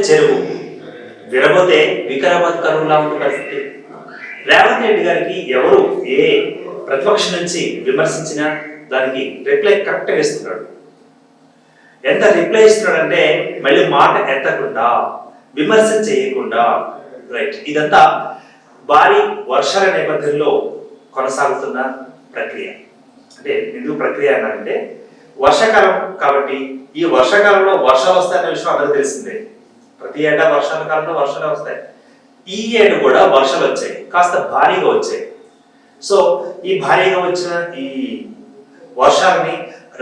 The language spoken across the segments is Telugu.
చెరువు విరబోతే వికారాబాద్ కరువులా ఉన్న పరిస్థితి. రేవంత్ రెడ్డి గారికి ఎవరు ఏ ప్రతిపక్షం నుంచి విమర్శించినా దానికి రిప్లై కరెక్ట్గా ఇస్తున్నాడు. ఎంత రిప్లై ఇస్తున్నాడంటే మళ్ళీ మాట ఎత్తకుండా, విమర్శ చేయకుండా. రైట్, ఇదంతా భారీ వర్షాల నేపథ్యంలో కొనసాగుతున్న ప్రక్రియ. అంటే ఎందుకు ప్రక్రియ అన్నారంటే వర్షాకాలం కాబట్టి ఈ వర్షాకాలంలో వర్షాలు వస్తాయనే విషయం అందరికీ తెలిసిందే. ప్రతి ఏటా వర్షాల కాలంలో వర్షాలు వస్తాయి. ఈ ఏడు కూడా వర్షాలు వచ్చాయి, కాస్త భారీగా వచ్చాయి. సో ఈ భారీగా వచ్చిన ఈ వర్షాలని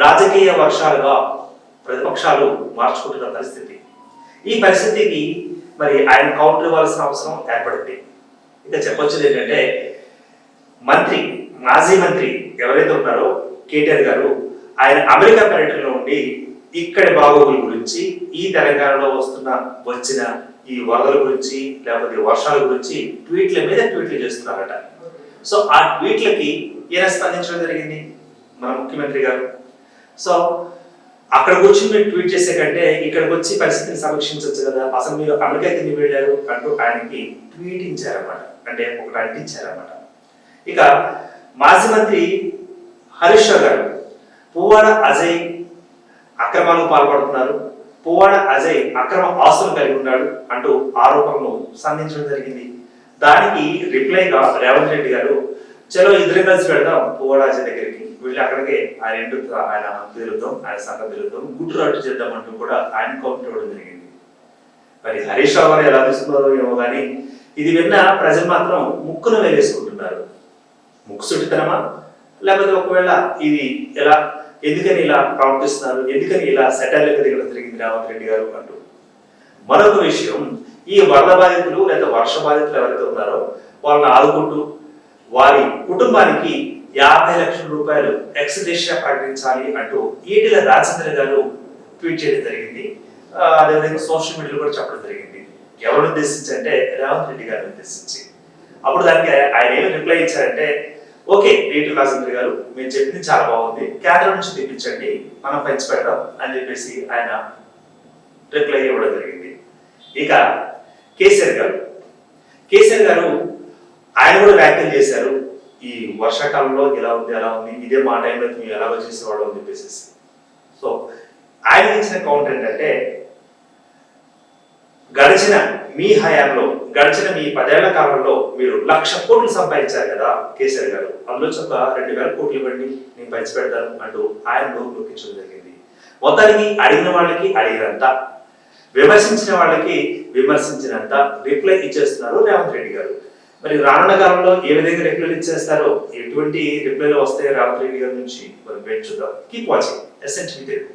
రాజకీయ వర్షాలుగా ప్రతిపక్షాలు మార్చుకుంటున్న పరిస్థితి. ఈ పరిస్థితికి మరి ఆయన కౌంటర్ ఇవ్వాల్సిన అవసరం ఏర్పడింది. ఇక చెప్పొచ్చేది ఏంటంటే మాజీ మంత్రి ఎవరైతే ఉన్నారో కేటీఆర్ గారు, ఆయన అమెరికా పర్యటనలో ఉండి ఇక్కడి బాగోగుల గురించి, ఈ తెలంగాణలో వచ్చిన ఈ వరదల గురించి లేకపోతే వర్షాల గురించి ట్వీట్ల మీద ట్వీట్లు చేస్తున్నారట. సో ఆ ట్వీట్లకి ఈయన స్పందించడం జరిగింది మన ముఖ్యమంత్రి గారు. సో అక్కడ కూర్చుని మీరు ట్వీట్ చేసే కంటే ఇక్కడికి వచ్చి పరిస్థితిని సమీక్షించవచ్చు కదా, అసలు మీరు అమెరికాకి ఎందుకు వెళ్ళారు అంటూ ఆయనకి ట్వీట్ ఇచ్చారన్నమాట, అంటే ఒకటి అంటించారన్నమాట. ఇక మాజీ మంత్రి హరీష్ రావు గారు పువ్వాడ అజయ్ అక్రమాలకు పాల్పడుతున్నారు, పువ్వాడ అజయ్ అక్రమ ఆస్తులు కలిగి ఉన్నాడు అంటూ ఆరోపణలు సంధించడం జరిగింది. దానికి రిప్లైగా రేవంత్ రెడ్డి గారు, చలో ఇద్దరు కలిసి వెళ్దాం పువ్వాడ అజయ్ దగ్గరికి వెళ్ళి అక్కడికే ఆయన తిరుగుతాం, ఆయన సంఘం తిరుగుతాం, గుడ్డు రట్టు చేద్దాం అంటూ కూడా ఆయన కౌంటర్ ఇవ్వడం జరిగింది. మరి హరీష్ రావు గారు ఎలా తీసుకున్నారో ఏమో కానీ ఇది విన్న ప్రజలు మాత్రం ముక్కును వేలేసుకుంటున్నారు. ముక్కుసుడితనమా, లేకపోతే ఒకవేళ ఇది ఎందుకని ఇలా ప్రవర్తిస్తున్నారు, ఎందుకని ఇలా సెటైర్లకు దిగడం జరిగింది రేవంత్ రెడ్డి గారు అంటూ. మరొక విషయం, ఈ వరద బాధితులు లేదా వర్ష బాధితులు ఎవరైతే ఉన్నారో వాళ్ళని ఆదుకుంటూ వారి కుటుంబానికి 50 లక్షల రూపాయలు ఎక్స్గ్రేషియా ప్రకటించాలి అంటూ ఈటెల రాజేందర్ గారు ట్వీట్ చేయడం జరిగింది. అదేవిధంగా సోషల్ మీడియాలో కూడా చెప్పడం జరిగింది. ఎవరు ఉద్దేశించి అంటే రేవంత్ రెడ్డి గారిని ఉద్దేశించి. అప్పుడు దానికి ఆయన ఏమి రిప్లై ఇచ్చారంటే, ఓకే ఈటెల రాజేందర్ గారు, మీరు చెప్పింది చాలా బాగుంది, కేంద్రం నుంచి తెప్పించండి, మనం పెంచి పెడదాం అని చెప్పేసి ఆయన రిప్లై ఇవ్వడం జరిగింది. ఇక కేసీఆర్ గారు ఆయన కూడా వ్యాఖ్యలు చేశారు, ఈ వర్షాకాలంలో ఎలా ఉంది అలా ఉంది, ఇదే మా టైంలో మేము ఎలాగో చేసేవాడు అని చెప్పేసి. సో ఆయన ఇచ్చిన కౌంటర్ ఏంటంటే, గడిచిన మీ 10 ఏళ్ల కాలంలో మీరు 1,00,000 కోట్లు సంపాదించారు కదా కేసీఆర్ గారు, అందులో ఒక 2,000 కోట్లు ఇవ్వండి, నేను పంచి పెడతాను అంటూ ఆయన నొక్కించడం జరిగింది. మొత్తానికి అడిగిన వాళ్ళకి అడిగినంత, విమర్శించిన వాళ్ళకి విమర్శించినంత రిప్లై ఇచ్చేస్తున్నారు రేవంత్ రెడ్డి గారు. మరి రానున్న కాలంలో ఏ విధంగా రిప్లైలు ఇచ్చేస్తారో, ఎటువంటి రిప్లైలు వస్తాయో రేవంత్ రెడ్డి గారి నుంచి మనం వేచి చూద్దాం. Keep watching SNTV Telugu.